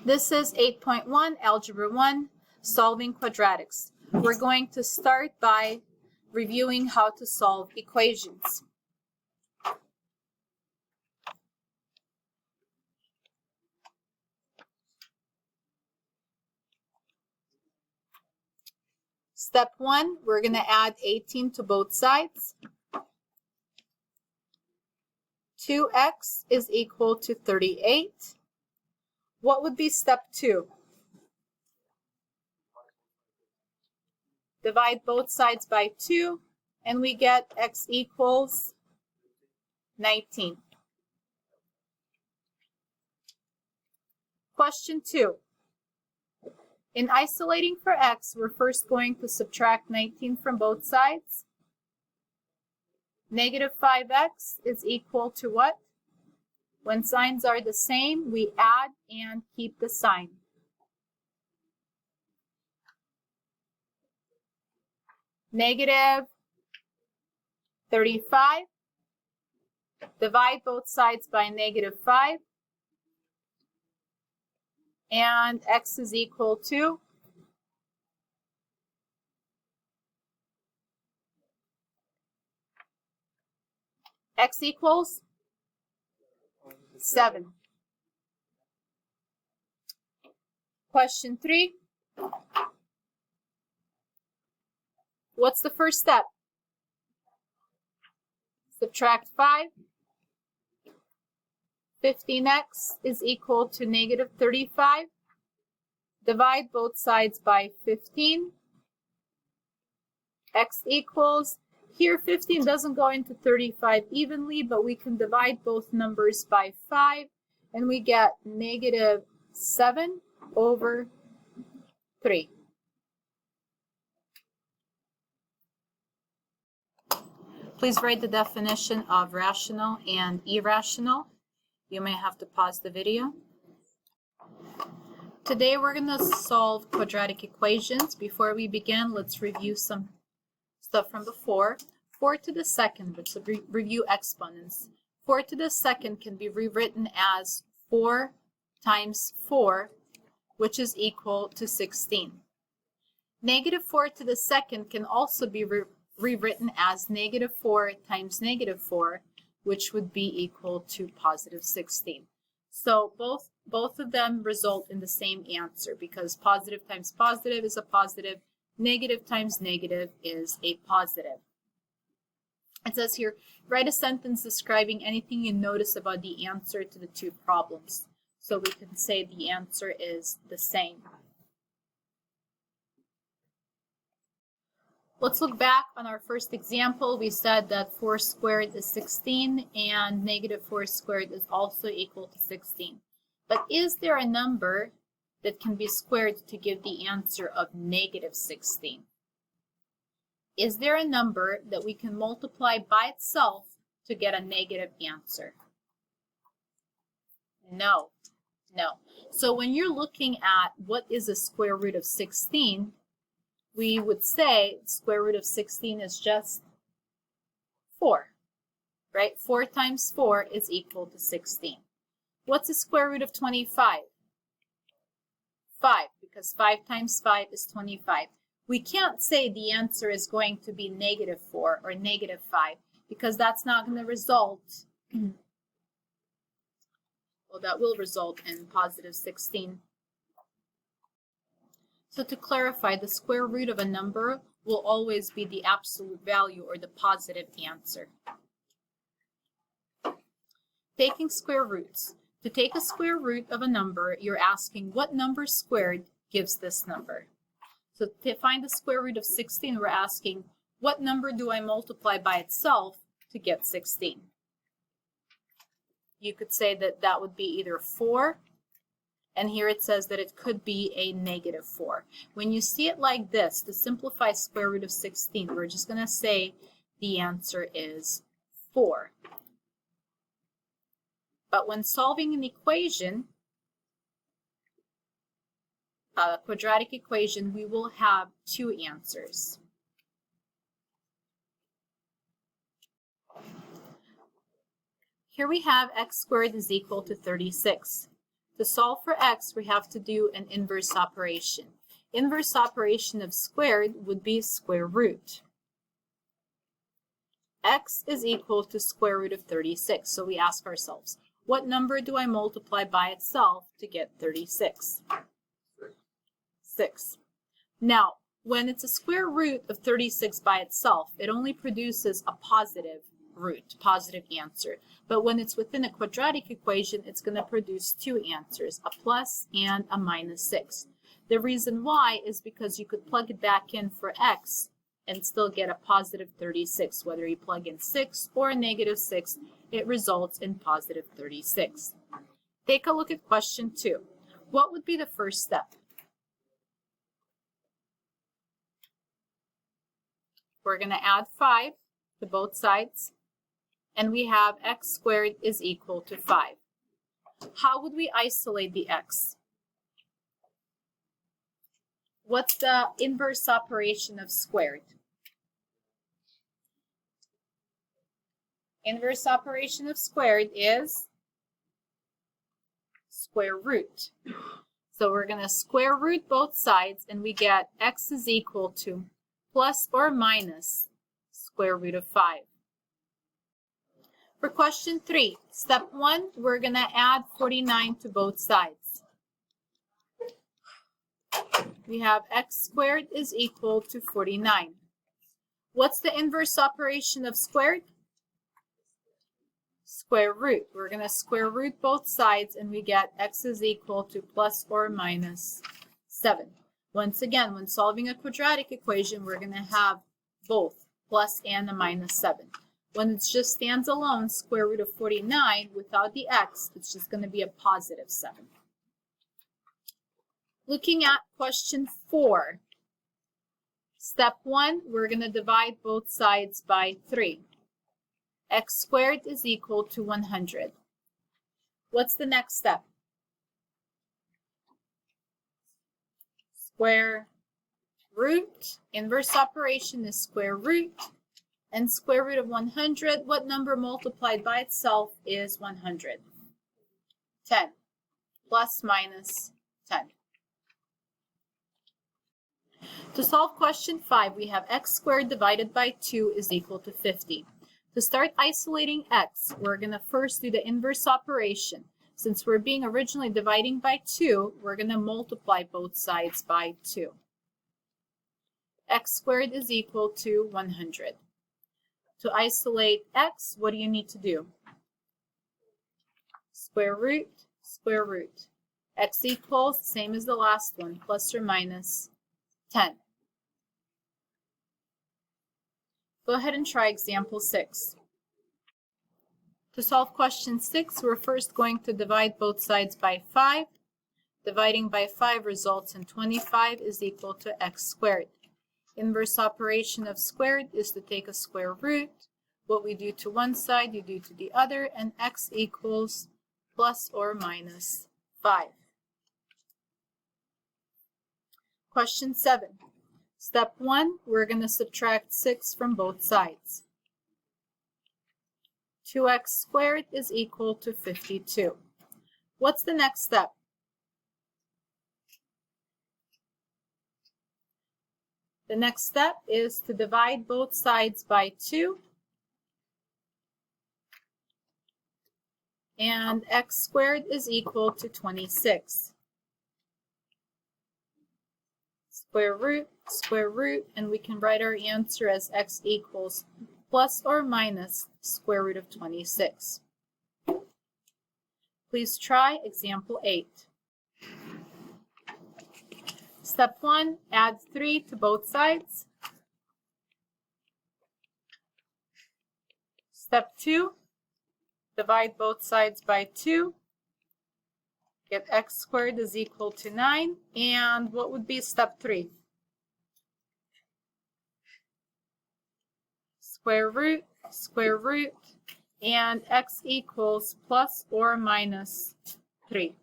This is 8.1, Algebra 1, Solving Quadratics. We're going to start by reviewing how to solve equations. Step 1, we're going to add 18 to both sides. 2x is equal to 38. What would be step 2? Divide both sides by 2, and we get x equals 19. Question 2. In isolating for x, we're first going to subtract 19 from both sides. Negative 5x is equal to what? When signs are the same, we add and keep the sign. Negative 35. Divide both sides by negative 5. And x is equal to x equals 7. Question 3. What's the first step? Subtract 5. 15x is equal to negative 35. Divide both sides by 15. X equals, here 15 doesn't go into 35 evenly, but we can divide both numbers by 5, and we get negative 7 over 3. Please write the definition of rational and irrational. You may have to pause the video. Today we're going to solve quadratic equations. Before we begin, let's review some stuff from before. 4 to the second, let's review exponents. 4 to the second can be rewritten as 4 times 4, which is equal to 16. Negative 4 to the second can also be rewritten as negative 4 times negative 4, which would be equal to positive 16. So both of them result in the same answer because positive times positive is a positive, negative times negative is a positive. It says here, write a sentence describing anything you notice about the answer to the two problems. So we can say the answer is the same. Let's look back on our first example. We said that 4 squared is 16 and negative 4 squared is also equal to 16. But is there a number that can be squared to give the answer of negative 16? Is there a number that we can multiply by itself to get a negative answer? No. So when you're looking at what is a square root of 16, we would say square root of 16 is just 4, right? 4 times 4 is equal to 16. What's the square root of 25? 5, because 5 times 5 is 25. We can't say the answer is going to be negative 4 or negative 5 because that's not going to result, well, that will result in positive 16. So to clarify, the square root of a number will always be the absolute value or the positive answer. Taking square roots. To take a square root of a number, you're asking what number squared gives this number. So to find the square root of 16, we're asking what number do I multiply by itself to get 16? You could say that that would be either 4, and here it says that it could be a negative 4. When you see it like this, to simplify square root of 16, we're just going to say the answer is 4. But when solving an equation, a quadratic equation, we will have two answers. Here we have x squared is equal to 36. To solve for x, we have to do an inverse operation. Inverse operation of squared would be square root. X is equal to square root of 36. So we ask ourselves, what number do I multiply by itself to get 36? 6. Now, when it's a square root of 36 by itself, it only produces a positive root, positive answer. But when it's within a quadratic equation, it's going to produce two answers, a plus and a minus 6. The reason why is because you could plug it back in for x and still get a positive 36. Whether you plug in 6 or a negative 6, it results in positive 36. Take a look at question 2. What would be the first step? We're going to add 5 to both sides, and we have x squared is equal to 5. How would we isolate the x? What's the inverse operation of squared? Inverse operation of squared is square root. So we're going to square root both sides, and we get x is equal to plus or minus square root of 5. For question 3, step 1, we're going to add 49 to both sides. We have x squared is equal to 49. What's the inverse operation of squared? Square root. We're going to square root both sides, and we get x is equal to plus or minus 7. Once again, when solving a quadratic equation, we're going to have both plus and a minus 7. When it just stands alone, square root of 49, without the x, it's just going to be a positive 7. Looking at question 4, step 1, we're going to divide both sides by 3. X squared is equal to 100. What's the next step? Square root. Inverse operation is square root. And square root of 100, what number multiplied by itself is 100? 10. Plus minus 10. To solve question 5, we have x squared divided by 2 is equal to 50. To start isolating x, we're going to first do the inverse operation. Since we're being originally dividing by 2, we're going to multiply both sides by 2. X squared is equal to 100. To isolate x, what do you need to do? Square root, square root. X equals, same as the last one, plus or minus 10. Go ahead and try example 6. To solve question 6, we're first going to divide both sides by 5. Dividing by 5 results in 25 is equal to x squared. Inverse operation of squared is to take a square root. What we do to one side, you do to the other, and x equals plus or minus 5. Question 7. Step 1, we're going to subtract 6 from both sides. 2x squared is equal to 52. What's the next step? The next step is to divide both sides by 2. And x squared is equal to 26. Square root, and we can write our answer as x equals plus or minus square root of 26. Please try example 8. Step 1, add 3 to both sides. Step 2, divide both sides by 2. Get x squared is equal to 9. And what would be step 3? Square root, and x equals plus or minus 3.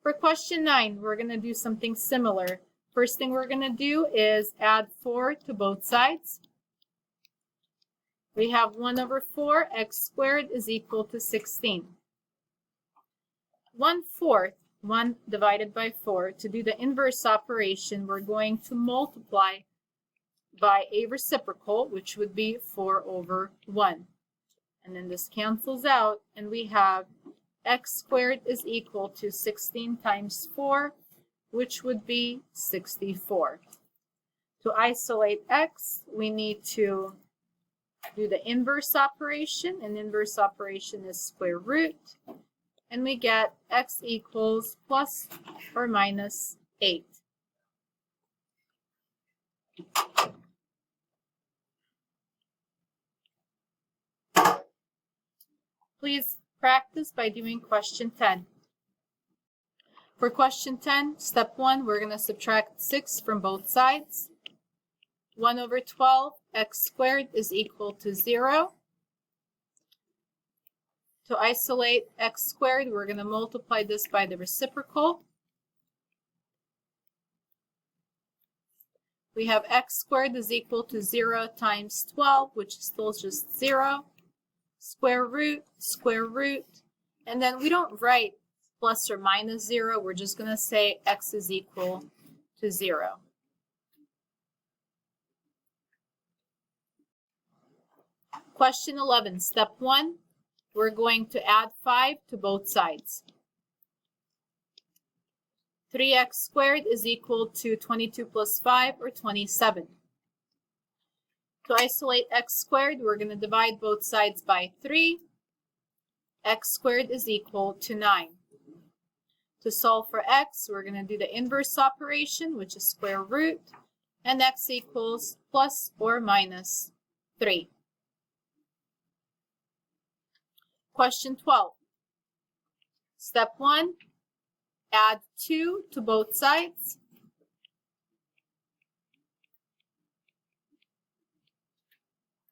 For question 9, we're going to do something similar. First thing we're going to do is add 4 to both sides. We have 1 over 4, x squared is equal to 16. 1/4, 1 divided by 4. To do the inverse operation, we're going to multiply by a reciprocal, which would be 4 over 1. And then this cancels out, and we have x squared is equal to 16 times 4, which would be 64. To isolate x, we need to do the inverse operation, and inverse operation is square root, and we get x equals plus or minus 8. Please practice by doing question 10. For question 10, step 1, we're going to subtract 6 from both sides. 1 over 12, x squared is equal to 0. To isolate x squared, we're going to multiply this by the reciprocal. We have x squared is equal to 0 times 12, which is still just 0. Square root, and then we don't write plus or minus 0. We're just going to say x is equal to 0. Question 11, step 1, we're going to add 5 to both sides. 3x squared is equal to 22 plus 5, or 27. To isolate x squared, we're going to divide both sides by 3. X squared is equal to 9. To solve for x, we're going to do the inverse operation, which is square root, and x equals plus or minus 3. Question 12. Step 1, add 2 to both sides.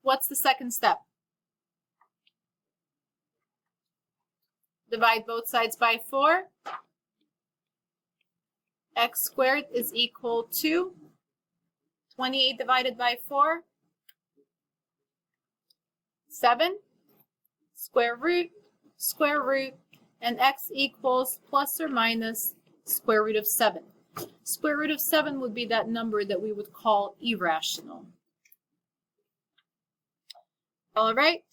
What's the second step? Divide both sides by 4. X squared is equal to 28 divided by 4. 7. Square root, and x equals plus or minus square root of 7. Square root of 7 would be that number that we would call irrational. All right?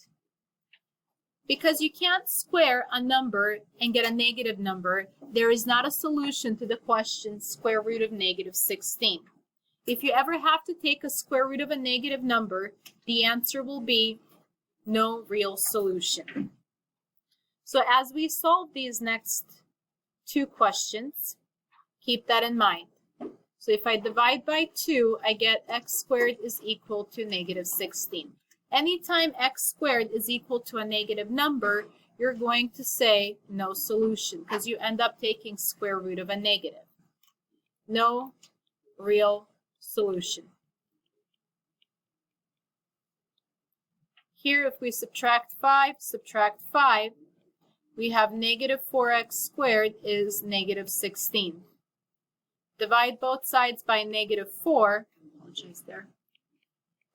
Because you can't square a number and get a negative number, there is not a solution to the question square root of negative 16. If you ever have to take a square root of a negative number, the answer will be no real solution. So as we solve these next two questions, keep that in mind. So if I divide by 2, I get x squared is equal to negative 16. Anytime x squared is equal to a negative number, you're going to say no solution because you end up taking square root of a negative. No real solution. Here, if we subtract 5, we have negative 4x squared is negative 16. Divide both sides by negative 4,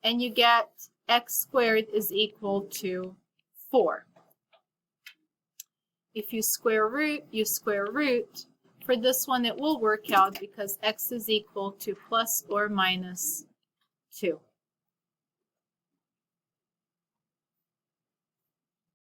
and you get x squared is equal to 4. If you square root, you square root. For this one, it will work out because x is equal to plus or minus 2.